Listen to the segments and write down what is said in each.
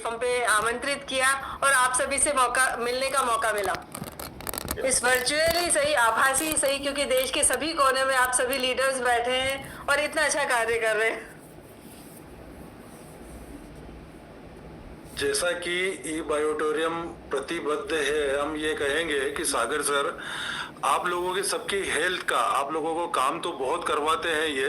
Platform पे आमंत्रित किया और आप सभी से मिलने का मौका मिला। इस वर्चुअली सही, आभासी सही, क्योंकि देश के सभी कोने में आप सभी लीडर्स बैठे हैं और इतना अच्छा कार्य कर रहे हैं। जैसा कि ई बायोटोरियम प्रतिबद्ध है, हम ये कहेंगे कि सागर सर, आप लोगों की सबकी हेल्थ का, आप लोगों को काम तो बहुत करवाते हैं ये,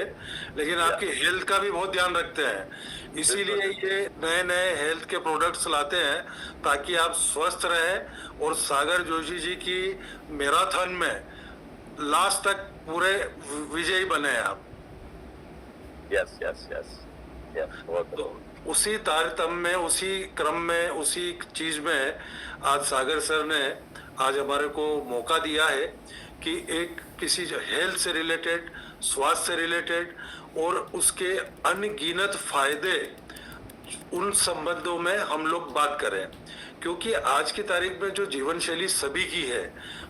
लेकिन आपकी हेल्थ का भी बहुत ध्यान रखते हैं। इसीलिए ये नए नए हेल्थ के प्रोडक्ट्स लाते हैं ताकि आप स्वस्थ रहें और सागर जोशी जी की मैराथन में लास्ट तक पूरे विजयी बने आप। Yes yes yes yes. तो उसी तारतम्य में, उसी क्रम में, उसी चीज में आज सागर सर ने आज हमारे को मौका दिया है कि एक किसी हेल्थ से रिलेटेड, स्वास्थ्य से रिलेटेड और उसके अनगिनत फायदे, उन संबंधों में हम लोग बात करें। क्योंकि आज की तारीख में जो जीवन शैली सभी की है,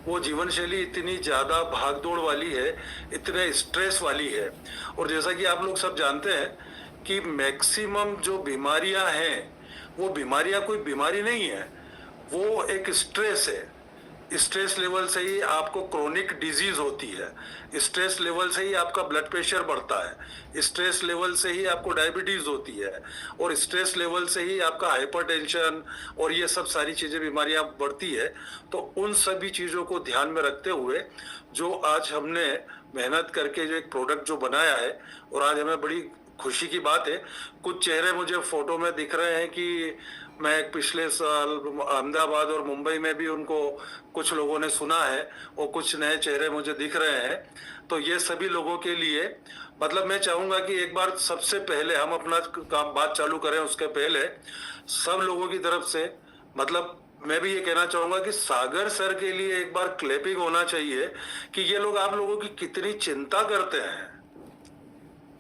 वो जीवन शैली इतनी ज्यादा भागदौड़ वाली है, इतने स्ट्रेस वाली है। और जैसा कि आप लोग सब जानते हैं कि मैक्सिमम जो बीमारियां हैं, वो बीमारियां कोई बीमारी नहीं है, वो एक स्ट्रेस है। स्ट्रेस लेवल से ही आपको क्रोनिक डिजीज होती है, स्ट्रेस लेवल से ही आपका ब्लड प्रेशर बढ़ता है, स्ट्रेस लेवल से ही आपको डायबिटीज होती है, और स्ट्रेस लेवल से ही आपका हाइपरटेंशन और ये सब सारी चीजें, बीमारियां बढ़ती है। तो उन सभी चीजों को ध्यान में रखते हुए जो आज हमने मेहनत करके जो एक प्रोडक्ट जो बनाया है, और आज हमें बड़ी खुशी की बात है, कुछ चेहरे मुझे फोटो में दिख रहे हैं कि मैं पिछले साल अहमदाबाद और मुंबई में भी उनको कुछ लोगों ने सुना है, और कुछ नए चेहरे मुझे दिख रहे हैं। तो ये सभी लोगों के लिए, मतलब मैं चाहूंगा कि एक बार सबसे पहले हम अपना काम बात चालू करें, उसके पहले सब लोगों की तरफ से, मतलब मैं भी ये कहना चाहूंगा कि सागर सर के लिए एक बार क्लैपिंग होना चाहिए कि ये लोग आप लोगों की कितनी चिंता करते हैं।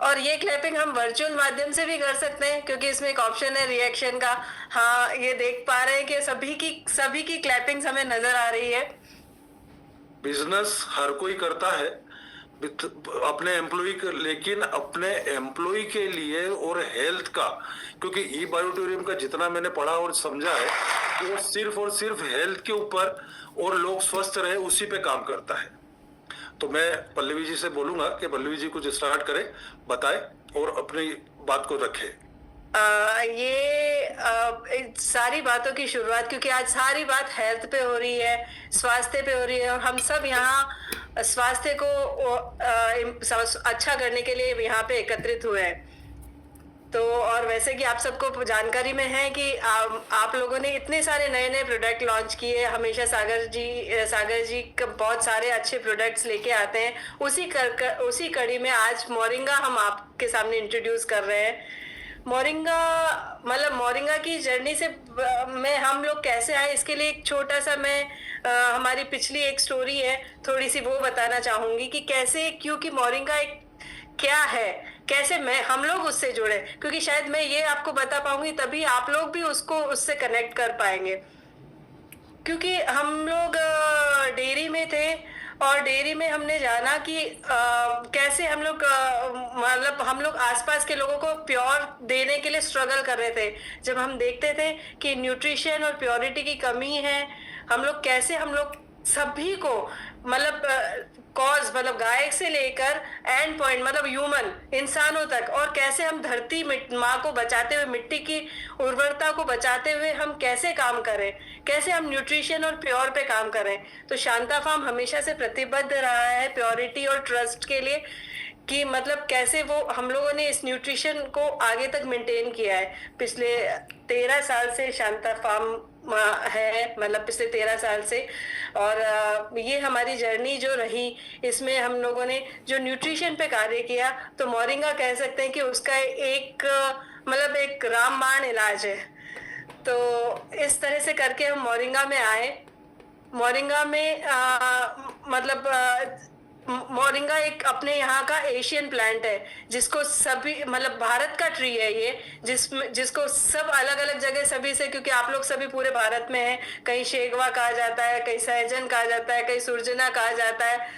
और ये क्लैपिंग हम वर्चुअल माध्यम से भी कर सकते हैं, क्योंकि इसमें एक ऑप्शन है रिएक्शन का। हाँ, ये देख पा रहे हैं कि सभी की क्लैपिंग्स हमें नजर आ रही है। बिजनेस हर कोई करता है अपने एम्प्लॉय के, लेकिन अपने एम्प्लॉय के लिए और हेल्थ का, क्योंकि ई बायोटोरियम का जितना मैंने पढ़ा और समझा है, वो सिर्फ और सिर्फ हेल्थ के ऊपर और लोग स्वस्थ रहे उसी पे काम करता है। तो मैं पल्लवी जी से बोलूंगा कि पल्लवी जी कुछ स्टार्ट करें, बताएं और अपनी बात को रखें। सारी बातों की शुरुआत, क्योंकि आज सारी बात हेल्थ पे हो रही है, स्वास्थ्य पे हो रही है, और हम सब यहाँ स्वास्थ्य को अच्छा करने के लिए यहाँ पे एकत्रित हुए हैं। तो और वैसे कि आप सबको जानकारी में है कि आप लोगों ने इतने सारे नए नए प्रोडक्ट लॉन्च किए। हमेशा सागर जी बहुत सारे अच्छे प्रोडक्ट्स लेके आते हैं। उसी कड़ी में आज मोरिंगा हम आपके सामने इंट्रोड्यूस कर रहे हैं। मोरिंगा, मतलब मोरिंगा की जर्नी से में हम लोग कैसे आए, इसके लिए एक छोटा सा मैं हमारी पिछली एक स्टोरी है, थोड़ी सी वो बताना चाहूंगी कि कैसे, क्योंकि मोरिंगा एक क्या है, कैसे हम लोग उससे जुड़े, क्योंकि शायद मैं ये आपको बता पाऊंगी तभी आप लोग भी उससे कनेक्ट कर पाएंगे। क्योंकि हम लोग डेयरी में थे, और डेयरी में हमने जाना कि कैसे हम लोग मतलब हम लोग आसपास के लोगों को प्योर देने के लिए स्ट्रगल कर रहे थे। जब हम देखते थे कि न्यूट्रिशन और प्योरिटी की कमी है, हम लोग सभी को, मतलब मतलब गाय से लेकर एंड पॉइंट, मतलब ह्यूमन इंसानों तक, और कैसे हम धरती माँ को बचाते हुए, मिट्टी की उर्वरता को बचाते हुए हम कैसे काम करें, कैसे हम न्यूट्रिशन और प्योर पे काम करें। तो शांता फार्म हमेशा से प्रतिबद्ध रहा है प्योरिटी और ट्रस्ट के लिए, कि मतलब कैसे वो हम लोगों ने इस न्यूट्रिशन को आगे तक मेंटेन किया है। पिछले 13 साल से शांता फार्म है, मतलब पिछले 13 साल से। और ये हमारी जर्नी जो रही, इसमें हम लोगों ने जो न्यूट्रिशन पे कार्य किया, तो मोरिंगा कह सकते हैं कि उसका एक मतलब एक रामबाण इलाज है। तो इस तरह से करके हम मोरिंगा में आए। मोरिंगा में मोरिंगा एक अपने यहाँ का एशियन प्लांट है, जिसको सभी, मतलब भारत का ट्री है ये, जिसको सब अलग अलग जगह सभी से, क्योंकि आप लोग सभी पूरे भारत में हैं, कहीं शेगवा कहा जाता है, कहीं सहजन कहा जाता है, कहीं सुरजना कहा जाता है,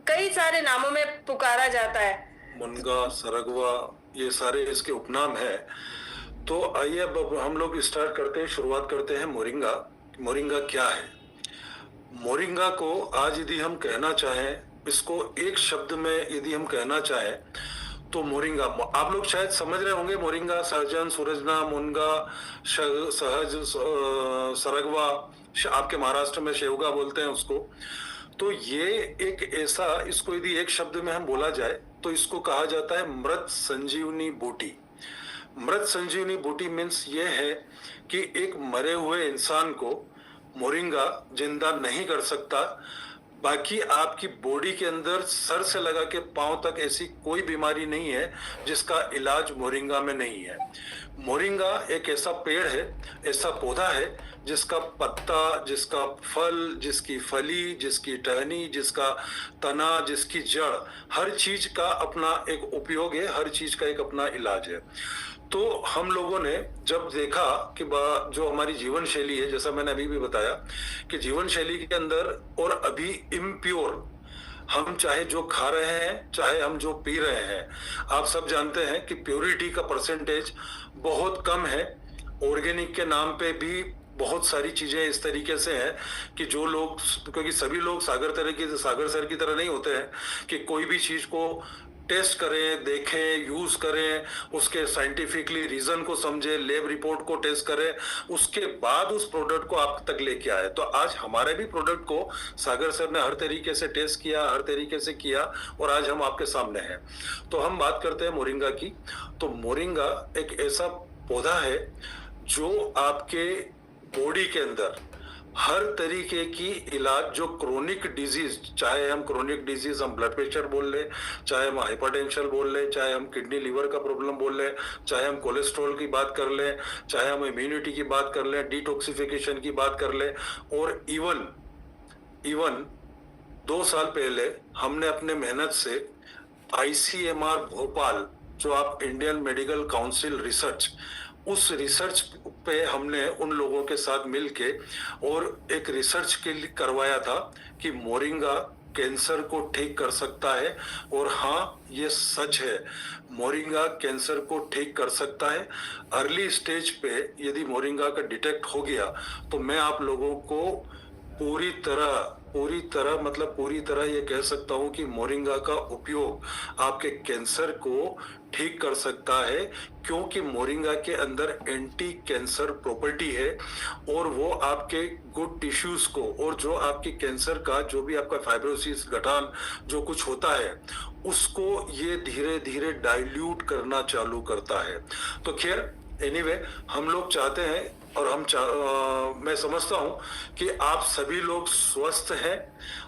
कई सारे नामों में पुकारा जाता है। मुनगा, सरगवा, ये सारे इसके उपनाम है। तो आइए अब हम लोग स्टार्ट करते हैं, शुरुआत करते हैं मोरिंगा। मोरिंगा क्या है? मोरिंगा को आज यदि हम कहना चाहें, इसको एक शब्द में यदि हम कहना चाहें तो मोरिंगा, आप लोग शायद समझ रहे होंगे, मोरिंगा सहजन, सूरजना, मुनगा, सहज, सरगवा, आपके महाराष्ट्र में शेवगा बोलते हैं उसको। तो ये एक ऐसा, इसको यदि एक शब्द में हम बोला जाए तो इसको कहा जाता है मृत संजीवनी बूटी। मृत संजीवनी बूटी मीन्स ये है कि एक मरे हुए इंसान को मोरिंगा जिंदा नहीं कर सकता, बाकी आपकी बॉडी के अंदर सर से लगा के पांव तक ऐसी कोई बीमारी नहीं है जिसका इलाज मोरिंगा में नहीं है। मोरिंगा एक ऐसा पेड़ है, ऐसा पौधा है जिसका पत्ता, जिसका फल, जिसकी फली, जिसकी टहनी, जिसका तना, जिसकी जड़, हर चीज का अपना एक उपयोग है, हर चीज का एक अपना इलाज है। तो हम लोगों ने जब देखा कि जो हमारी जीवन शैली है, जैसा मैंने अभी भी बताया कि जीवन शैली के अंदर और अभी इम्प्योर, हम चाहे जो खा रहे हैं, चाहे हम जो पी रहे हैं, आप सब जानते हैं कि प्योरिटी का परसेंटेज बहुत कम है। ऑर्गेनिक के नाम पे भी बहुत सारी चीजें इस तरीके से हैं कि जो लोग, क्योंकि सभी लोग सागर सर की तरह नहीं होते हैं कि कोई भी चीज को टेस्ट करें, देखें, यूज करें, उसके साइंटिफिकली रीजन को समझे, लैब रिपोर्ट को टेस्ट करें, उसके बाद उस प्रोडक्ट को आप तक लेके आए। तो आज हमारे भी प्रोडक्ट को सागर सर ने हर तरीके से टेस्ट किया, हर तरीके से किया और आज हम आपके सामने हैं। तो हम बात करते हैं मोरिंगा की। तो मोरिंगा एक ऐसा पौधा है जो आपके बॉडी के अंदर हर तरीके की इलाज, जो क्रोनिक डिजीज, चाहे हम क्रोनिक डिजीज हम ब्लड प्रेशर बोल लें, चाहे हम हाइपरटेंशन बोल लें, चाहे हम किडनी लिवर का प्रॉब्लम बोल लें, चाहे हम कोलेस्ट्रॉल की बात कर लें, चाहे हम इम्यूनिटी की बात कर लें, डिटॉक्सिफिकेशन की बात कर लें, और इवन 2 साल पहले हमने अपने मेहनत से ICMR भोपाल, जो आप इंडियन मेडिकल काउंसिल रिसर्च, उस रिसर्च पे हमने उन लोगों के साथ मिलके और एक रिसर्च के लिए करवाया था कि मोरिंगा कैंसर को ठीक कर सकता है। और हाँ, ये सच है, मोरिंगा कैंसर को ठीक कर सकता है। अर्ली स्टेज पे यदि मोरिंगा का डिटेक्ट हो गया तो मैं आप लोगों को पूरी तरह ये कह सकता हूं कि मोरिंगा का उपयोग आपके कैंसर को ठीक कर सकता है, क्योंकि मोरिंगा के अंदर एंटी कैंसर प्रॉपर्टी है और वो आपके गुड टिश्यूज को, और जो आपके कैंसर का जो भी आपका फाइब्रोसिस, गठान जो कुछ होता है, उसको ये धीरे धीरे डाइल्यूट करना चालू करता है। तो खैर, एनीवे, हम लोग चाहते हैं और मैं समझता हूं कि आप सभी लोग स्वस्थ हैं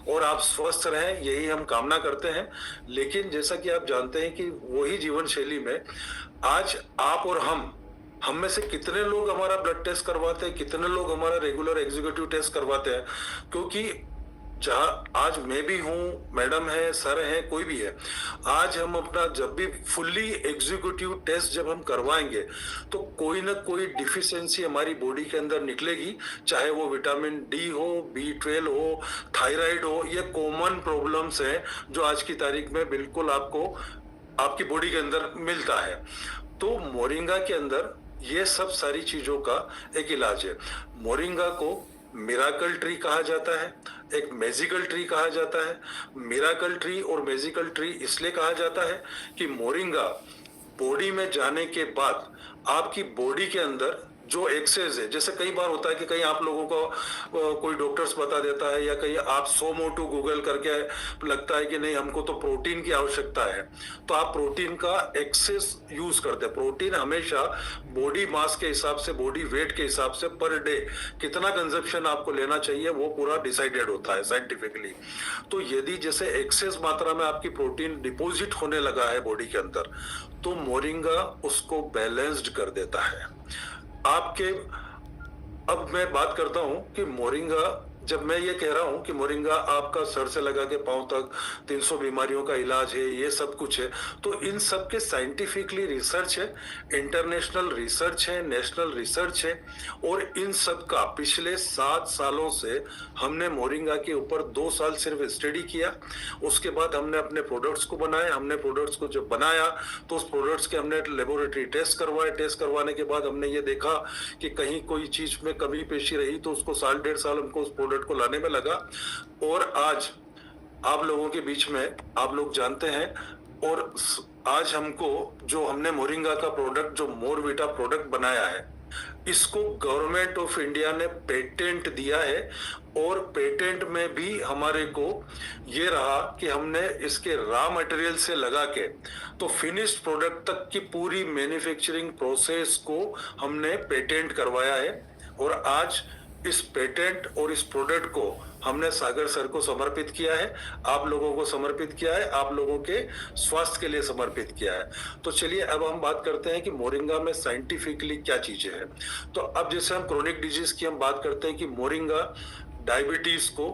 और आप स्वस्थ रहें, यही हम कामना करते हैं। लेकिन जैसा कि आप जानते हैं कि वही जीवन शैली में आज आप और हम में से कितने लोग हमारा ब्लड टेस्ट करवाते हैं, कितने लोग हमारा रेगुलर एग्जीक्यूटिव टेस्ट करवाते हैं, क्योंकि जहाँ आज मैं भी हूँ, मैडम है, सर है, कोई भी है, आज हम अपना जब भी फुल्ली एग्जीक्यूटिव टेस्ट जब हम करवाएंगे तो कोई ना कोई डिफिशियंसी हमारी बॉडी के अंदर निकलेगी, चाहे वो विटामिन डी हो, B12 हो, थायराइड हो, ये कॉमन प्रॉब्लम्स हैं जो आज की तारीख में बिल्कुल आपको आपकी बॉडी के अंदर मिलता है। तो मोरिंगा के अंदर ये सब सारी चीजों का एक इलाज है। मोरिंगा को मिराकल ट्री कहा जाता है, एक मैजिकल ट्री कहा जाता है। मिराकल ट्री और मैजिकल ट्री इसलिए कहा जाता है कि मोरिंगा बॉडी में जाने के बाद आपकी बॉडी के अंदर जो एक्सेस है, जैसे कई बार होता है कि कहीं आप लोगों को कोई डॉक्टर्स बता देता है या कहीं आप 100 मोटू गूगल करके लगता है कि नहीं हमको तो प्रोटीन की आवश्यकता है, तो आप प्रोटीन का एक्सेस यूज करते हैं। प्रोटीन हमेशा बॉडी मास के हिसाब से, बॉडी वेट के हिसाब से पर डे कितना कंजप्शन आपको लेना चाहिए वो पूरा डिसाइडेड होता है साइंटिफिकली। तो यदि जैसे एक्सेस मात्रा में आपकी प्रोटीन डिपॉजिट होने लगा है बॉडी के अंदर, तो मोरिंगा उसको बैलेंस्ड कर देता है आपके। अब मैं बात करता हूं कि मोरिंगा जब मैं ये कह रहा हूं कि मोरिंगा आपका सर से लगा के पांव तक 300 बीमारियों का इलाज है, ये सब कुछ है, तो इन सब के साइंटिफिकली रिसर्च है, इंटरनेशनल रिसर्च है, नेशनल रिसर्च है, और इन सब का पिछले 7 सालों से हमने मोरिंगा के ऊपर 2 साल सिर्फ स्टडी किया। उसके बाद हमने अपने प्रोडक्ट्स को बनाए। हमने प्रोडक्ट्स को जब बनाया तो उस प्रोडक्ट्स के हमने लेबोरेटरी टेस्ट करवाए। टेस्ट करवाने के बाद हमने ये देखा कि कहीं कोई चीज में कमी पेशी रही तो उसको 1.5 साल हमको उस प्रोडक्ट को लाने में लगा, और आज आप लोगों के बीच में आप लोग जानते हैं, और आज हमको जो हमने मोरिंगा का प्रोडक्ट, जो मोरविटा प्रोडक्ट बनाया है, इसको गवर्नमेंट ऑफ इंडिया ने पेटेंट दिया है, और पेटेंट में भी हमारे को ये रहा कि हमने इसके रॉ मटेरियल से लगा के तो फिनिश्ड प्रोडक्ट तक की पूरी मैन्युफैक्चरिंग प्रोसेस को हमने पेटेंट करवाया है। और आज इस पेटेंट और इस प्रोडक्ट को हमने सागर सर को समर्पित किया है, आप लोगों को समर्पित किया है, आप लोगों के स्वास्थ्य के लिए समर्पित किया है। तो चलिए अब हम बात करते हैं कि मोरिंगा में साइंटिफिकली क्या चीजें हैं। तो अब जैसे हम क्रोनिक डिजीज की हम बात करते हैं कि मोरिंगा डायबिटीज को,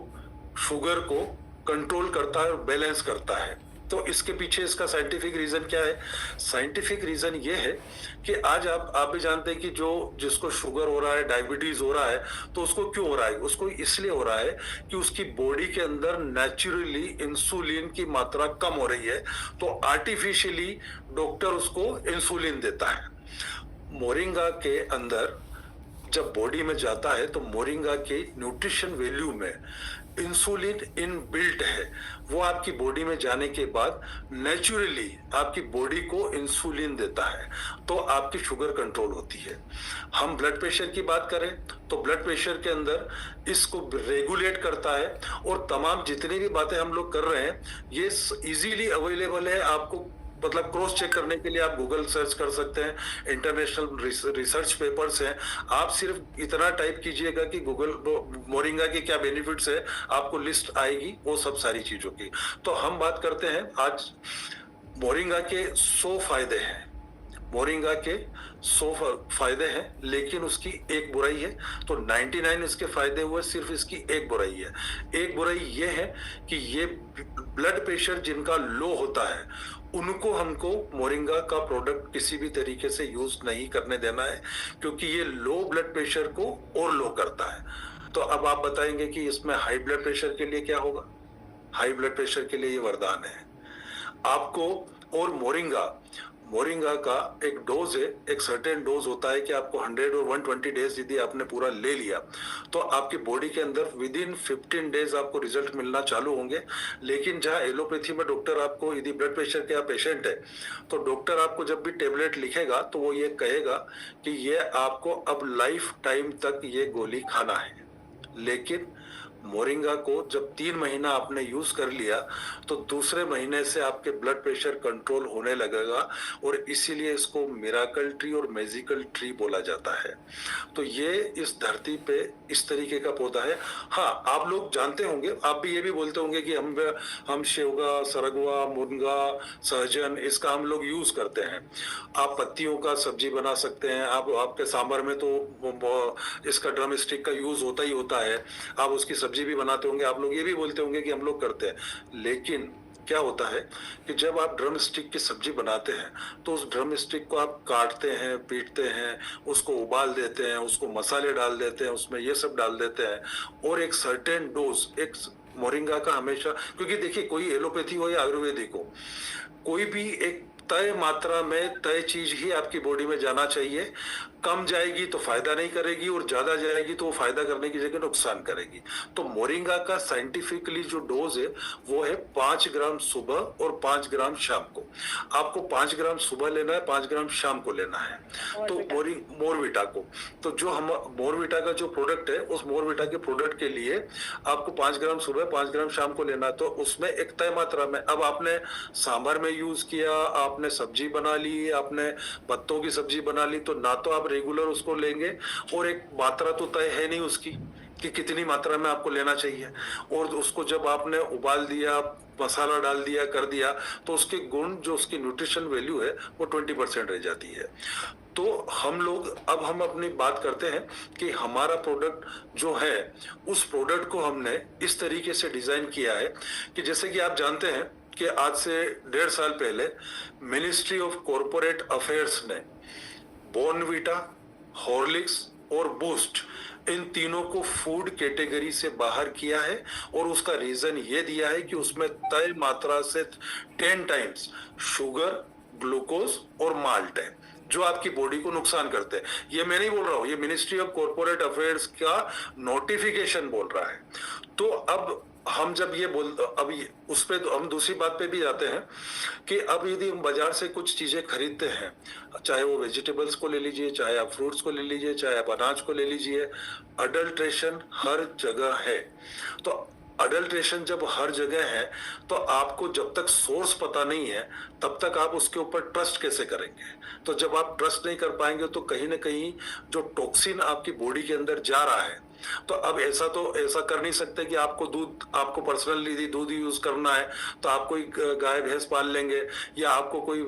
शुगर को कंट्रोल करता है और बैलेंस करता है। तो इसके पीछे इसका साइंटिफिक रीजन क्या है? साइंटिफिक रीजन ये है कि आज आप भी जानते हैं कि जिसको शुगर हो रहा है, डायबिटीज हो रहा है, तो उसको क्यों हो रहा है? उसको इसलिए हो रहा है कि उसकी बॉडी के अंदर नेचुरली इंसुलिन की मात्रा कम हो रही है, तो आर्टिफिशियली डॉक्टर उसको इंसुलिन देता है। मोरिंगा के अंदर जब बॉडी में जाता है तो मोरिंगा के न्यूट्रिशन वैल्यू में इंसुलिन इनबिल्ट है। वो आपकी बॉडी में जाने के बाद नेचुरली आपकी बॉडी को इंसुलिन देता है, तो आपकी शुगर कंट्रोल होती है। हम ब्लड प्रेशर की बात करें तो ब्लड प्रेशर के अंदर इसको रेगुलेट करता है, और तमाम जितनी भी बातें हम लोग कर रहे हैं ये इजीली अवेलेबल है। आपको मतलब क्रॉस चेक करने के लिए आप गूगल सर्च कर सकते हैं, इंटरनेशनल रिसर्च पेपर्स हैं। आप सिर्फ इतना टाइप कीजिएगा कि गूगल मोरिंगा के क्या बेनिफिट्स है, आपको लिस्ट आएगी वो सब सारी चीजों की। तो हम बात करते हैं आज मोरिंगा के 100 फायदे हैं। मोरिंगा के 100 फायदे हैं, लेकिन उसकी एक बुराई है। तो 99 इसके फायदे हुए, सिर्फ इसकी एक बुराई है। एक बुराई ये है कि ये ब्लड प्रेशर जिनका लो होता है उनको हमको मोरिंगा का प्रोडक्ट किसी भी तरीके से यूज नहीं करने देना है, क्योंकि ये लो ब्लड प्रेशर को और लो करता है। तो अब आप बताएंगे कि इसमें हाई ब्लड प्रेशर के लिए क्या होगा? हाई ब्लड प्रेशर के लिए ये वरदान है आपको। और मोरिंगा का एक डोज है, एक सर्टेन डोज होता है कि आपको 100 और 120 डेज यदि आपने पूरा ले लिया तो आपकी बॉडी के अंदर विद इन 15 डेज आपको रिजल्ट मिलना चालू होंगे। लेकिन जहां एलोपैथी में डॉक्टर आपको, यदि ब्लड प्रेशर के आप पेशेंट है तो डॉक्टर आपको जब भी टेबलेट लिखेगा तो वो ये कहेगा कि ये आपको अब लाइफ टाइम तक ये गोली खाना है। लेकिन मोरिंगा को जब 3 महीना आपने यूज कर लिया तो दूसरे महीने से आपके ब्लड प्रेशर कंट्रोल होने लगेगा, और इसीलिए इसको मिराकल ट्री और मैजिकल ट्री बोला जाता है। तो ये इस धरती पे इस तरीके का पौधा है। हाँ, आप लोग जानते होंगे, आप भी ये भी बोलते होंगे कि हम शेवगा, सरगवा, मुनगा, सहजन इसका हम लोग यूज करते हैं। आप पत्तियों का सब्जी बना सकते हैं। आपके सांभर में तो इसका ड्रम स्टिक का यूज होता ही होता है। आप उसकी सब्जी भी बनाते होंगे। आप लोग ये भी बोलते होंगे कि हम लोग करते हैं। लेकिन क्या होता है कि जब आप ड्रम स्टिक की सब्जी बनाते हैं तो उस ड्रम स्टिक को आप काटते हैं, पीटते हैं, उसको उबाल देते हैं, उसको मसाले डाल देते हैं, उसमें ये सब डाल देते हैं, और एक सर्टेन डोज एक मोरिंगा का हमेशा, क्योंकि देखिए कोई एलोपैथी हो या आयुर्वेदिक हो, कोई भी एक तय मात्रा में तय चीज ही आपकी बॉडी में जाना चाहिए। कम जाएगी तो फायदा नहीं करेगी, और ज्यादा जाएगी तो वो फायदा करने की जगह नुकसान करेगी। तो मोरिंगा का साइंटिफिकली जो डोज है वो है 5 ग्राम सुबह और 5 ग्राम शाम को। आपको 5 ग्राम सुबह लेना है, 5 ग्राम शाम को लेना है। तो मोरविटा को, तो जो हम मोरविटा का जो प्रोडक्ट है, उस मोरविटा के प्रोडक्ट के लिए आपको 5 ग्राम सुबह, 5 ग्राम शाम को लेना है। तो उसमें एक तय मात्रा में, अब आपने सांभर में यूज किया, आपने सब्जी बना ली, आपने पत्तों की सब्जी बना ली, तो ना तो आप रेगुलर उसको लेंगे, और एक मात्रा तो तय है नहीं उसकी कि कितनी मात्रा में आपको लेना चाहिए। और उसको जब आपने उबाल दिया, मसाला डाल दिया, कर दिया, तो उसके गुण, जो उसकी न्यूट्रिशन वैल्यू है वो 20% रह जाती है। तो हम अपनी बात करते हैं कि हमारा प्रोडक्ट जो है उस प्रोडक्ट को हमने इस तरीके से डिजाइन किया है कि जैसे कि आप जानते हैं कि आज से 1.5 साल पहले मिनिस्ट्री ऑफ कॉरपोरेट अफेयर्स ने बॉर्नवीटा, हॉर्लिक्स और बूस्ट इन तीनों को फूड कैटेगरी से बाहर किया है और उसका रीजन ये दिया है कि उसमें तय मात्रा से 10 टाइम्स शुगर, ग्लूकोज और माल्ट है जो आपकी बॉडी को नुकसान करते हैं। ये मैं नहीं बोल रहा हूं, ये मिनिस्ट्री ऑफ कॉरपोरेट अफेयर्स का नोटिफिकेशन बोल रहा है। तो अब हम जब उस पे हम दूसरी बात पे भी जाते हैं कि अब यदि हम बाजार से कुछ चीजें खरीदते हैं, चाहे वो वेजिटेबल्स को ले लीजिए, चाहे आप फ्रूट्स को ले लीजिए, चाहे आप अनाज को ले लीजिए, अडल्ट्रेशन हर जगह है। तो अडल्ट्रेशन जब हर जगह है तो आपको जब तक सोर्स पता नहीं है तब तक आप उसके ऊपर ट्रस्ट कैसे करेंगे? तो जब आप ट्रस्ट नहीं कर पाएंगे तो कहीं ना कहीं जो टॉक्सिन आपकी बॉडी के अंदर जा रहा है, तो अब ऐसा कर नहीं सकते कि आपको पर्सनली दूध यूज करना है तो आप कोई गाय भैंस पाल लेंगे, या आपको कोई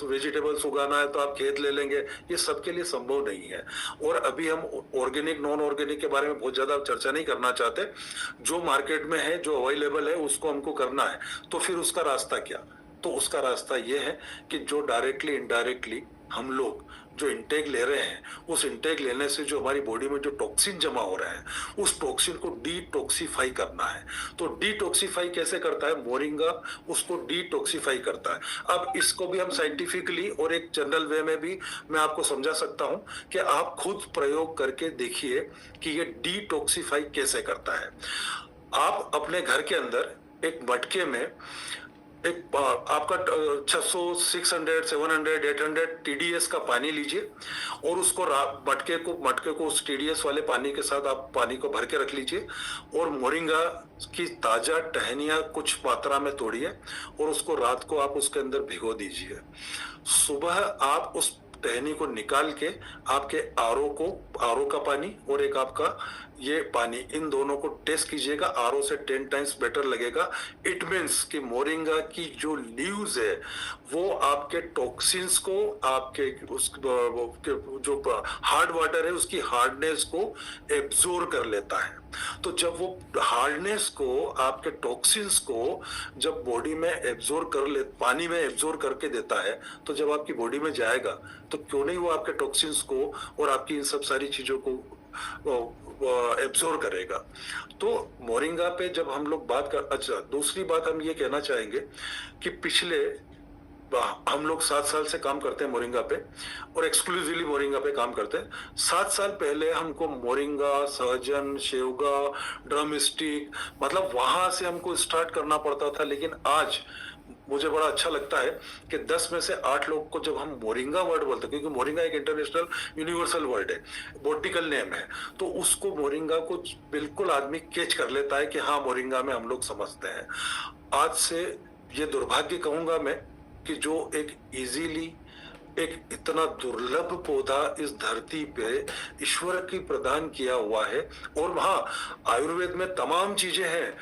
वेजिटेबल्स उगाना है तो आप खेत ले लेंगे। ये सबके लिए संभव नहीं है। और अभी हम ऑर्गेनिक नॉन ऑर्गेनिक के बारे में बहुत ज्यादा चर्चा नहीं करना चाहते। जो मार्केट में है, जो अवेलेबल है, उसको हमको करना है। तो फिर उसका रास्ता क्या? तो उसका रास्ता ये है कि जो डायरेक्टली इनडायरेक्टली हम लोग जो इंटेक ले रहे हैं, उस इंटेक लेने से जो हमारी बॉडी में जो टॉक्सिन जमा हो रहा है, उस टॉक्सिन को डिटॉक्सिफाई करना है। तो डिटॉक्सिफाई कैसे करता है? मोरिंगा उसको डिटॉक्सिफाई करता है। अब इसको भी हम साइंटिफिकली और एक जनरल वे में भी मैं आपको समझा सकता हूं कि आप खुद प्रयोग करके देखिए कि ये डिटॉक्सिफाई कैसे करता है। आप अपने घर के अंदर एक मटके में एक आपका 600, 600, 700, 800 TDS का पानी लीजिए और उसको मटके को उस TDS वाले पानी के साथ आप पानी को भर के रख लीजिए और मोरिंगा की ताजा टहनियां कुछ मात्रा में तोड़िए और उसको रात को आप उसके अंदर भिगो दीजिए। सुबह आप उस टहनी को निकाल के आपके आरओ का पानी और एक आपका ये पानी, इन दोनों को टेस्ट कीजिएगा। आरओ से 10 टाइम्स बेटर लगेगा। इट मीन्स कि मोरिंगा की जो लीव्स है वो आपके टॉक्सिन्स को, आपके जो हार्ड वाटर है उसकी हार्डनेस को एब्जॉर्ब कर लेता है। तो जब वो हार्डनेस को, आपके टॉक्सिन्स को जब बॉडी में पानी में एब्जॉर्ब करके देता है, तो जब आपकी बॉडी में जाएगा तो क्यों नहीं वो आपके टॉक्सिन्स को और आपकी इन सब सारी चीजों को एब्जॉर्ब करेगा। तो मोरिंगा पे जब हम लोग अच्छा, दूसरी बात हम ये कहना चाहेंगे कि हम लोग 7 साल से काम करते हैं मोरिंगा पे और एक्सक्लूसिवली मोरिंगा पे काम करते हैं। 7 साल पहले हमको मोरिंगा, सहजन, शेवगा, ड्रम स्टिक, मतलब वहां से हमको स्टार्ट करना पड़ता था। लेकिन आज मुझे बड़ा अच्छा लगता है कि 10 में से 8 लोग को जब हम मोरिंगा वर्ड बोलते हैं, क्योंकि मोरिंगा एक इंटरनेशनल यूनिवर्सल वर्ड है, बॉटनिकल नेम है, तो उसको मोरिंगा को बिल्कुल आदमी कैच कर लेता है कि हाँ मोरिंगा में हम लोग समझते हैं। आज से ये दुर्भाग्य कहूंगा मैं कि जो एक इतना दुर्लभ पौधा इस धरती पे ईश्वर की प्रदान किया हुआ है। और हाँ, आयुर्वेद में तमाम चीजें हैं।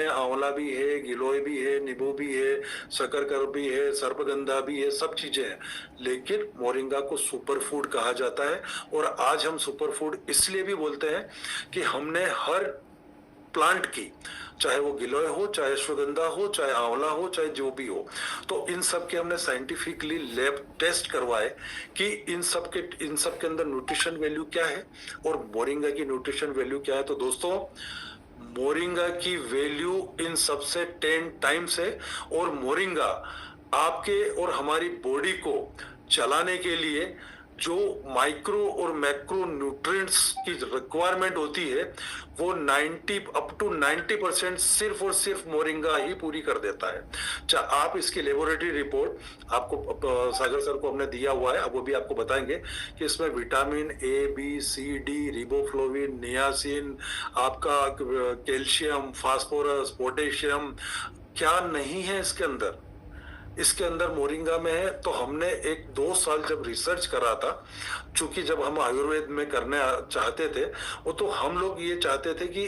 आंवला भी है, गिलोय भी है, नींबू भी है, शकरकंद भी है, सर्पगंधा भी है, सब चीजें हैं। लेकिन मोरिंगा को सुपर फूड कहा जाता है। और आज हम सुपर फूड इसलिए भी बोलते हैं कि हमने हर प्लांट की, चाहे वो गिलोय हो, चाहे अश्वगंधा हो, चाहे आंवला हो, चाहे जो भी हो, तो इन सब के हमने साइंटिफिकली लैब टेस्ट करवाए कि इन सब के अंदर न्यूट्रिशन वैल्यू क्या है और मोरिंगा की न्यूट्रिशन वैल्यू क्या है। तो दोस्तों, मोरिंगा की वैल्यू इन सबसे 10 टाइम्स है। और मोरिंगा आपके और हमारी बॉडी को चलाने के लिए जो माइक्रो और मैक्रो न्यूट्रिएंट्स की रिक्वायरमेंट होती है वो अप टू 90% सिर्फ और सिर्फ मोरिंगा ही पूरी कर देता है। आप इसकी लेबोरेटरी रिपोर्ट आपको सागर सर को हमने दिया हुआ है, अब वो भी आपको बताएंगे कि इसमें vitamin A, B, C, D, रिबोफ्लोविन, niacin, आपका कैल्शियम, फास्फोरस, पोटेशियम क्या नहीं है इसके अंदर मोरिंगा में है। तो हमने 1-2 साल जब रिसर्च करा था, चूंकि जब हम आयुर्वेद में करने चाहते थे वो, तो हम लोग ये चाहते थे कि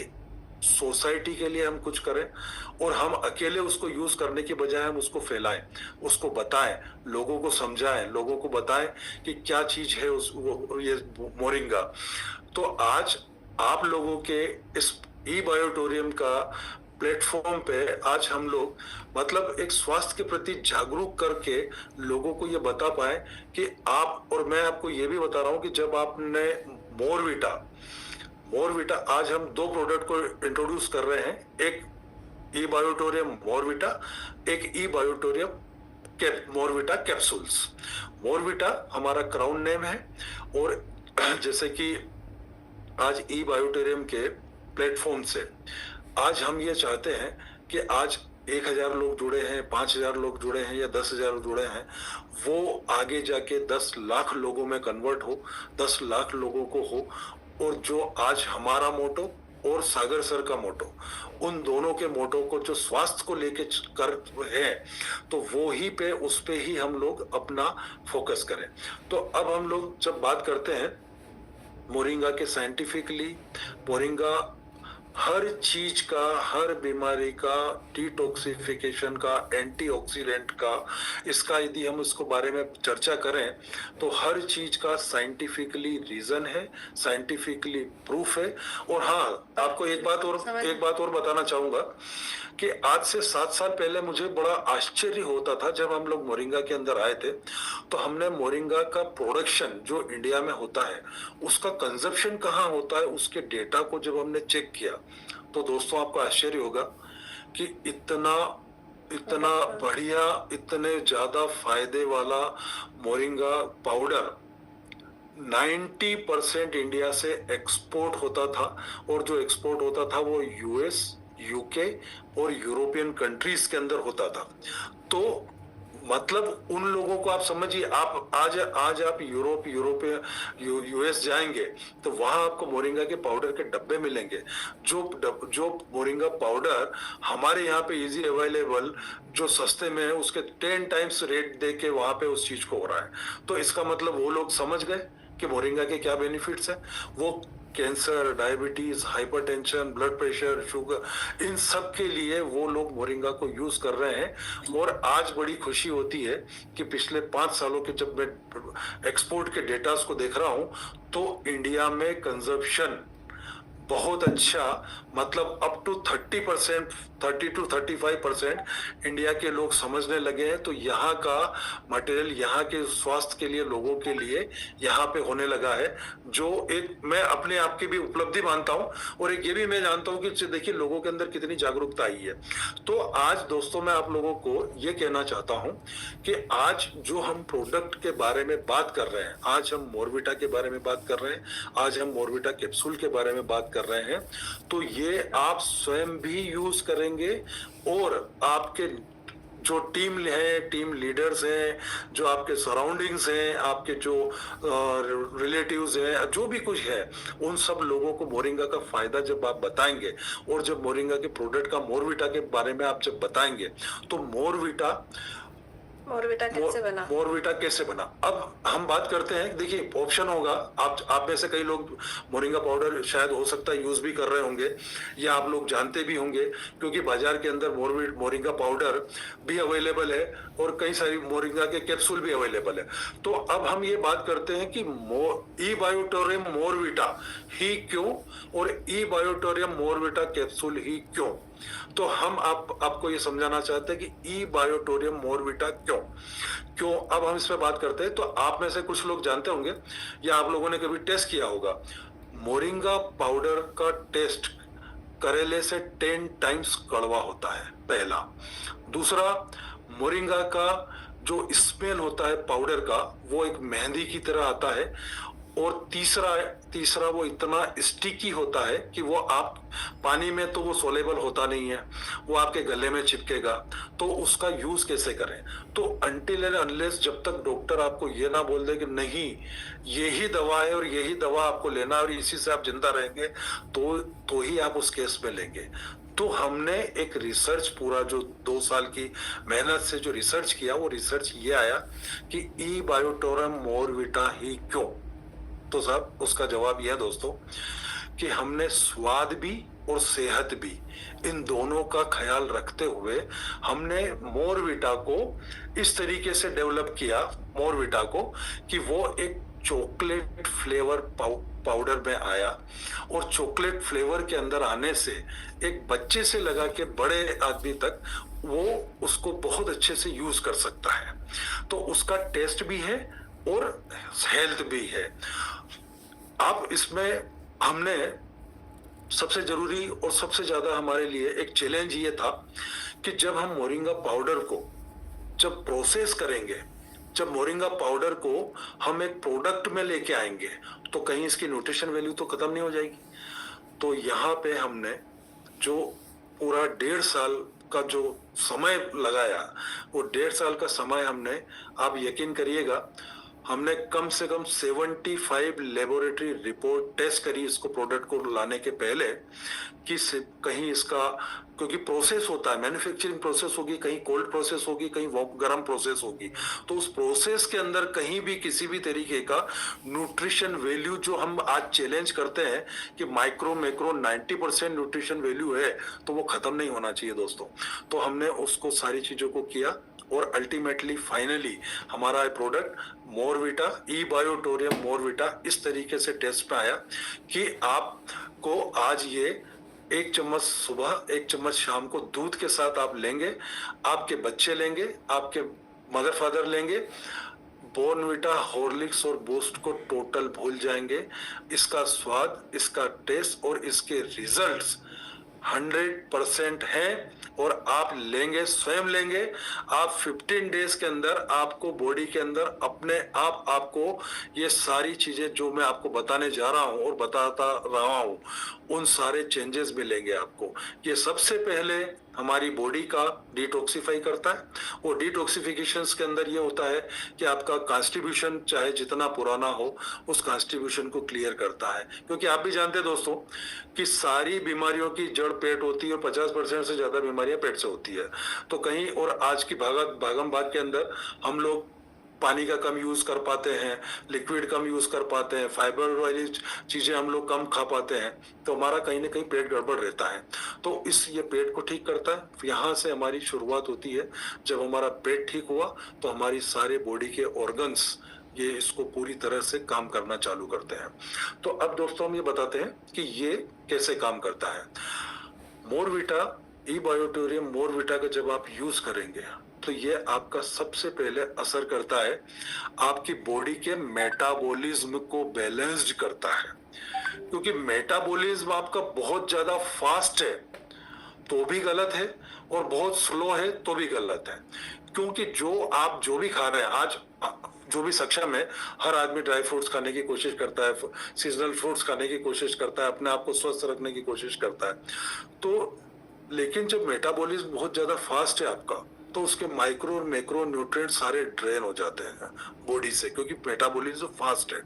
सोसाइटी के लिए हम कुछ करें और हम अकेले उसको यूज करने की बजाय हम उसको फैलाएं, उसको बताएं, लोगों को समझाएं, लोगों को बताएं कि क्या चीज है ये मोरिंगा। तो आज आप लोगों के इस ई बायोटोरियम का प्लेटफॉर्म पे आज हम लोग मतलब एक स्वास्थ्य के प्रति जागरूक करके लोगों को ये बता पाए कि आप, और मैं आपको ये भी बता रहा हूँ कि जब आपने मोरविटा आज हम 2 प्रोडक्ट को इंट्रोड्यूस कर रहे हैं, एक ई बायोटोरियम मोरविटा, एक ई बायोटोरियम मोरविटा कैप्सूल्स। मोरविटा हमारा क्राउन नेम है और जैसे कि आज ई बायोटोरियम के प्लेटफॉर्म से आज हम ये चाहते हैं कि आज 1000 लोग जुड़े हैं, 5000 लोग जुड़े हैं या 10,000 जुड़े हैं, वो आगे जाके 10 लाख लोगों में कन्वर्ट हो, 10 लाख लोगों को हो। और जो आज हमारा मोटो और सागर सर का मोटो, उन दोनों के मोटो को जो स्वास्थ्य को लेके कर है, तो वो ही पे उस पे ही हम लोग अपना फोकस करें। तो अब हम लोग जब बात करते हैं मोरिंगा के साइंटिफिकली, मोरिंगा हर चीज का, हर बीमारी का, डिटॉक्सिफिकेशन का, एंटीऑक्सीडेंट का, इसका यदि हम इसको बारे में चर्चा करें तो हर चीज का साइंटिफिकली रीजन है, साइंटिफिकली प्रूफ है। और हाँ, आपको एक बात और बताना चाहूंगा कि आज से 7 साल पहले मुझे बड़ा आश्चर्य होता था जब हम लोग मोरिंगा के अंदर आए थे, तो हमने मोरिंगा का प्रोडक्शन जो इंडिया में होता है, उसका कंजप्शन कहाँ होता है, उसके डेटा को जब हमने चेक किया तो दोस्तों आपको आश्चर्य होगा कि इतना बढ़िया, इतने ज्यादा फायदे वाला मोरिंगा पाउडर 90% इंडिया से एक्सपोर्ट होता था। और जो एक्सपोर्ट होता था वो यूएस, यूके और यूरोपियन कंट्रीज के अंदर होता था। तो मतलब उन लोगों को आप समझिए, आप आज आप यूएस जाएंगे तो वहां आपको मोरिंगा के पाउडर के डब्बे मिलेंगे। जो मोरिंगा पाउडर हमारे यहाँ पे इजी अवेलेबल, जो सस्ते में है, उसके 10 टाइम्स रेट दे के वहां पे उस चीज को हो रहा है। तो इसका मतलब वो लोग समझ गए कि मोरिंगा के क्या बेनिफिट्स हैं। वो cancer, diabetes, hypertension, blood pressure, sugar, इन सब के लिए वो लोग मोरिंगा को यूज कर रहे हैं। और आज बड़ी खुशी होती है कि पिछले 5 सालों के जब मैं एक्सपोर्ट के डेटास को देख रहा हूं तो इंडिया में कंजप्शन बहुत अच्छा, मतलब अप टू 30% 30 to 35% इंडिया के लोग समझने लगे हैं। तो यहाँ का मटेरियल यहाँ के स्वास्थ्य के लिए, लोगों के लिए यहाँ पे होने लगा है, जो एक मैं अपने आप की भी उपलब्धि मानता हूँ। और एक ये भी मैं जानता हूँ कि देखिए लोगों के अंदर कितनी जागरूकता आई है। तो आज दोस्तों मैं आप लोगों को ये कहना चाहता हूँ कि आज जो हम प्रोडक्ट के बारे में बात कर रहे हैं, आज हम मोरविटा के बारे में बात कर रहे हैं, आज हम मोरविटा कैप्सूल के बारे में बात कर रहे हैं, तो ये आप स्वयं भी यूज करेंगे और आपके जो टीम है, टीम लीडर्स हैं, जो आपके सराउंडिंग्स हैं, आपके जो रिलेटिव्स हैं, जो भी कुछ है, उन सब लोगों को मोरिंगा का फायदा जब आप बताएंगे और जब मोरिंगा के प्रोडक्ट का, मोरविटा के बारे में आप जब बताएंगे, तो मोरविटा कैसे बना। अब हम बात करते हैं, देखिए ऑप्शन होगा, आप में से कई लोग मोरिंगा पाउडर शायद हो सकता है यूज भी कर रहे होंगे या आप लोग जानते भी होंगे, क्योंकि बाजार के अंदर मोरिंगा पाउडर भी अवेलेबल है और कई सारी मोरिंगा के कैप्सूल भी अवेलेबल है। तो अब हम ये बात करते हैं कि ई बायोटोरियम मोरविटा ही क्यों और ई बायोटोरियम मोरविटा कैप्सूल ही क्यों। तो हम आपको ये समझाना चाहते हैं कि ई बायोटोरियम मोरविटा क्यों। अब हम इस पे बात करते हैं। तो आप में से कुछ लोग जानते होंगे या आप लोगों ने कभी टेस्ट किया होगा, मोरिंगा पाउडर का टेस्ट करेले से 10 टाइम्स कड़वा होता है, पहला। दूसरा, मोरिंगा का जो स्मेल होता है पाउडर का, वो एक मेहंदी की तरह आता है। और तीसरा वो इतना स्टिकी होता है कि वो आप पानी में तो वो सोलेबल होता नहीं है, वो आपके गले में चिपकेगा। तो उसका यूज कैसे करें। तो अनटिल एंड अनलेस जब तक डॉक्टर आपको ये ना बोल दे कि नहीं यही दवा है और यही दवा आपको लेना और इसी से आप जिंदा रहेंगे, तो ही आप उस केस में लेंगे। तो हमने एक रिसर्च, पूरा जो 2 साल की मेहनत से जो रिसर्च किया, वो रिसर्च ये आया कि ई बायोटोरियम मोरविटा ही क्यों। तो साहब उसका जवाब यह है दोस्तों कि हमने स्वाद भी और सेहत भी, इन दोनों का ख्याल रखते हुए हमने मोरवीटा को इस तरीके से डेवलप किया, मोरवीटा को, कि वो एक चॉकलेट फ्लेवर पाउडर में आया। और चॉकलेट फ्लेवर के अंदर आने से एक बच्चे से लगा के बड़े आदमी तक वो उसको बहुत अच्छे से यूज कर सकता है। तो उसका टेस्ट भी है और हेल्थ भी है। अब इसमें हमने सबसे जरूरी और सबसे ज्यादा हमारे लिए एक चैलेंज ये था कि जब हम मोरिंगा पाउडर को जब प्रोसेस करेंगे, जब मोरिंगा पाउडर को हम एक प्रोडक्ट में लेके आएंगे, तो कहीं इसकी न्यूट्रिशन वैल्यू तो खत्म नहीं हो जाएगी। तो यहाँ पे हमने जो पूरा 1.5 साल का जो समय लगाया, वो 1.5 साल का समय हमने, आप यकीन करिएगा, हमने कम से कम 75 लेबोरेटरी रिपोर्ट टेस्ट करी इसको प्रोडक्ट को लाने के पहले, कि कहीं इसका, क्योंकि प्रोसेस होता है, मैन्युफैक्चरिंग प्रोसेस होगी, कहीं कोल्ड प्रोसेस होगी, कहीं गर्म प्रोसेस होगी, तो उस प्रोसेस के अंदर कहीं भी किसी भी तरीके का न्यूट्रिशन वैल्यू, जो हम आज चैलेंज करते हैं कि माइक्रो मैक्रो 90% न्यूट्रिशन वैल्यू है, तो वो खत्म नहीं होना चाहिए दोस्तों। तो हमने उसको सारी चीजों को किया और अल्टीमेटली फाइनली हमारा प्रोडक्ट मोरवीटा, ई बायोटोरियम मोरवीटा, इस तरीके से टेस्ट पे आया कि आपको आज ये 1 चम्मच सुबह, 1 चम्मच शाम को दूध के साथ आप लेंगे, आपके बच्चे लेंगे, आपके मदर फादर लेंगे, बॉर्नवीटा, हॉर्लिक्स और बूस्ट को टोटल भूल जाएंगे। इसका स्वाद, इसका टेस्ट और इसके रिजल्ट्स 100% है। और आप लेंगे, स्वयं लेंगे, आप 15 डेज के अंदर आपको बॉडी के अंदर अपने आप आपको ये सारी चीजें जो मैं आपको बताने जा रहा हूं और बताता रहा हूं, उन सारे चेंजेस मिलेंगे आपको। ये सबसे पहले हमारी बॉडी का डिटॉक्सिफाई करता है, और डिटॉक्सिफिकेशंस के अंदर ये होता है कि आपका कॉन्स्टिट्यूशन चाहे जितना पुराना हो, उस कॉन्स्टिट्यूशन को क्लियर करता है। क्योंकि आप भी जानते हैं दोस्तों कि सारी बीमारियों की जड़ पेट होती है और 50% से ज्यादा बीमारियां पेट से होती है। तो कहीं, और आज की भागम भाग के अंदर हम लोग पानी का कम यूज कर पाते हैं, लिक्विड कम यूज कर पाते हैं, फाइबर वाली चीजें हम लोग कम खा पाते हैं, तो हमारा कहीं ना कहीं पेट गड़बड़ रहता है। तो ये पेट को ठीक करता है। यहाँ से हमारी शुरुआत होती है। जब हमारा पेट ठीक हुआ तो हमारी सारे बॉडी के ऑर्गन्स ये इसको पूरी तरह से काम करना चालू करते हैं। तो अब दोस्तों हम ये बताते हैं कि ये कैसे काम करता है। मोरवीटा, ई बायोटोरियम मोरवीटा का जब आप यूज करेंगे तो ये आपका सबसे पहले असर करता है, आपकी बॉडी के मेटाबॉलिज्म को बैलेंस्ड करता है। क्योंकि मेटाबॉलिज्म आपका बहुत ज्यादा फास्ट है तो भी गलत है, और बहुत स्लो है तो भी गलत है। क्योंकि आप जो भी खा रहे हैं, आज जो भी सक्षम है, हर आदमी ड्राई फ्रूट्स खाने की कोशिश करता है, सीजनल फ्रूट्स खाने की कोशिश करता है, अपने आप को स्वस्थ रखने की कोशिश करता है। तो लेकिन जब मेटाबॉलिज्म बहुत ज्यादा फास्ट है आपका, तो उसके माइक्रो और मैक्रो न्यूट्रिएंट सारे ड्रेन हो जाते हैं बॉडी से, क्योंकि मेटाबॉलिज्म फास्ट है।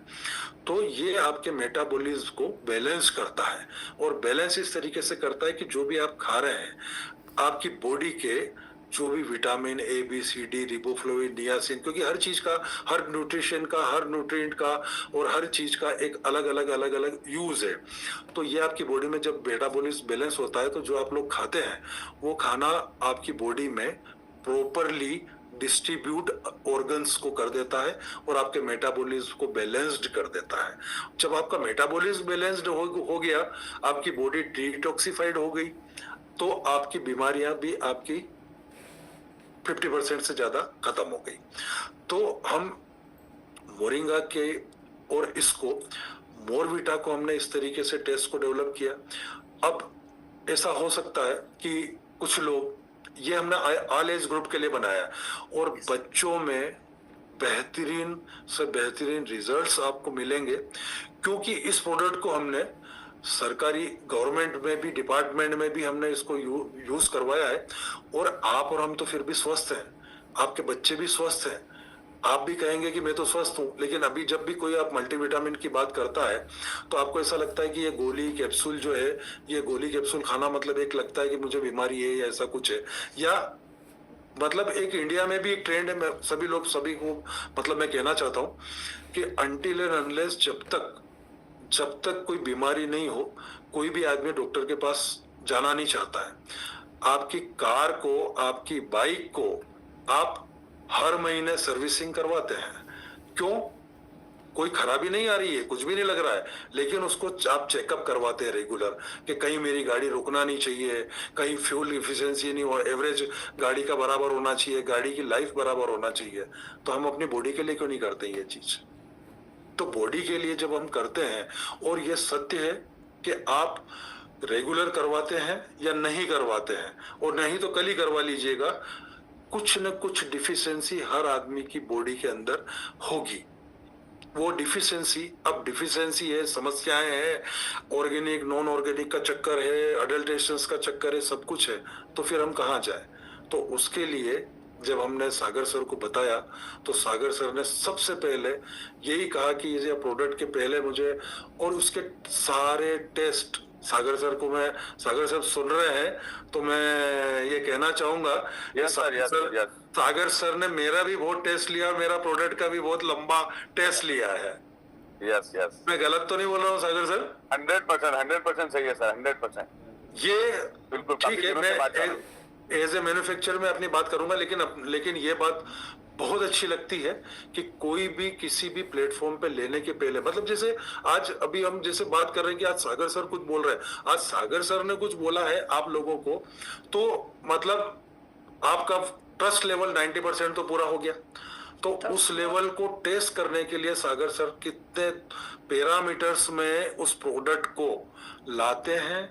तो ये आपके मेटाबॉलिज्म को बैलेंस करता है, और बैलेंस इस तरीके से करता है कि जो भी आप खा रहे हैं, आपकी बॉडी के जो भी vitamin A B C D, riboflavin, niacin, क्योंकि हर चीज का, हर न्यूट्रिशन का, हर न्यूट्रिएंट का और हर चीज का एक अलग अलग यूज है। तो ये आपकी बॉडी में जब मेटाबॉलिज्म बैलेंस होता है, तो जो आप लोग खाते हैं वो खाना आपकी बॉडी में प्रॉपरली डिस्ट्रीब्यूट ऑर्गन्स को कर देता है और आपके मेटाबॉलिज्म को बैलेंस्ड कर देता है। जब आपका मेटाबॉलिज्म बैलेंस्ड हो गया, आपकी बॉडी डिटॉक्सिफाइड हो गई, तो आपकी बीमारियां भी आपकी 50% से ज्यादा खत्म हो गई। तो हम मोरिंगा के और इसको मोरवीटा को हमने इस तरीके से टेस्ट को डेवलप किया। अब ऐसा हो सकता है कि कुछ लोग, ये हमने ऑल एज ग्रुप के लिए बनाया, और बच्चों में बेहतरीन से बेहतरीन रिजल्ट्स आपको मिलेंगे, क्योंकि इस प्रोडक्ट को हमने सरकारी गवर्नमेंट में भी, डिपार्टमेंट में भी हमने इसको यूज करवाया है। और आप और हम तो फिर भी स्वस्थ हैं, आपके बच्चे भी स्वस्थ हैं, आप भी कहेंगे कि मैं तो स्वस्थ हूं। लेकिन अभी जब भी कोई आप मल्टीविटामिन की बात करता है, तो आपको ऐसा लगता है कि ये गोली कैप्सूल जो है, ये गोली कैप्सूल खाना मतलब एक लगता है कि मुझे बीमारी है या ऐसा कुछ है। या मतलब एक इंडिया में भी एक ट्रेंड है, सभी को मतलब मैं कहना चाहता हूं कि अनटिल एंड अनलेस, जब तक जब तक कोई बीमारी नहीं हो कोई भी आदमी डॉक्टर के पास जाना नहीं चाहता है। आपकी कार को, आपकी बाइक को आप हर महीने सर्विसिंग करवाते हैं। क्यों? कोई खराबी नहीं आ रही है, कुछ भी नहीं लग रहा है, लेकिन उसको आप चेकअप करवाते हैं रेगुलर कि कहीं मेरी गाड़ी रुकना नहीं चाहिए, कहीं फ्यूल इफिशिएंसी नहीं हो, एवरेज गाड़ी का बराबर होना चाहिए, गाड़ी की लाइफ बराबर होना चाहिए। तो हम अपनी बॉडी के लिए क्यों नहीं करते ये चीज? तो बॉडी के लिए जब हम करते हैं, और ये सत्य है कि आप रेगुलर करवाते हैं या नहीं करवाते हैं, और नहीं तो कल ही करवा लीजिएगा, कुछ न कुछ डिफिशियंसी हर आदमी की बॉडी के अंदर होगी। वो डिफिशियंसी, अब डिफिशियंसी है, समस्याएं हैं, ऑर्गेनिक नॉन ऑर्गेनिक का चक्कर है, अडल्ट्रेशंस का चक्कर है, सब कुछ है, तो फिर हम कहाँ जाए? तो उसके लिए जब हमने सागर सर को बताया तो सागर सर ने सबसे पहले यही कहा कि ये प्रोडक्ट के पहले मुझे, और उसके सारे टेस्ट, सागर सर को मैं, सागर सर सुन रहे हैं तो मैं ये कहना चाहूंगा, Yes, sir, yes, yes. सागर सर ने मेरा भी बहुत टेस्ट लिया और मेरा प्रोडक्ट का भी बहुत लंबा टेस्ट लिया है। यस यस, मैं गलत तो नहीं बोल रहा हूँ सागर सर? 100% सही है सर, 100%। ये बिल्कुल, ठीक काफी है, दिनों से बात कर रहा हूं। मैं एज ए मैन्युफैक्चरर में अपनी बात करूंगा, लेकिन ये बात बहुत अच्छी लगती है कि कोई भी किसी भी प्लेटफॉर्म पे लेने के पहले, मतलब जैसे आज अभी हम जैसे बात कर रहे हैं कि आज सागर सर कुछ बोल रहे हैं, आज सागर सर ने कुछ बोला है आप लोगों को, तो मतलब आपका ट्रस्ट लेवल 90% तो पूरा हो गया। तो उस लेवल को टेस्ट करने के लिए सागर सर कितने पैरामीटर्स में उस प्रोडक्ट को लाते हैं,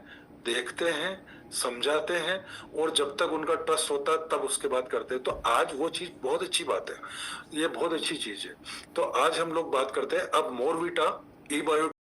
देखते हैं, समझाते हैं, और जब तक उनका ट्रस्ट होता है तब उसके बाद करते हैं। तो आज वो चीज बहुत अच्छी बात है, ये बहुत अच्छी चीज है। तो आज हम लोग बात करते हैं अब मोरवीटा ई बायो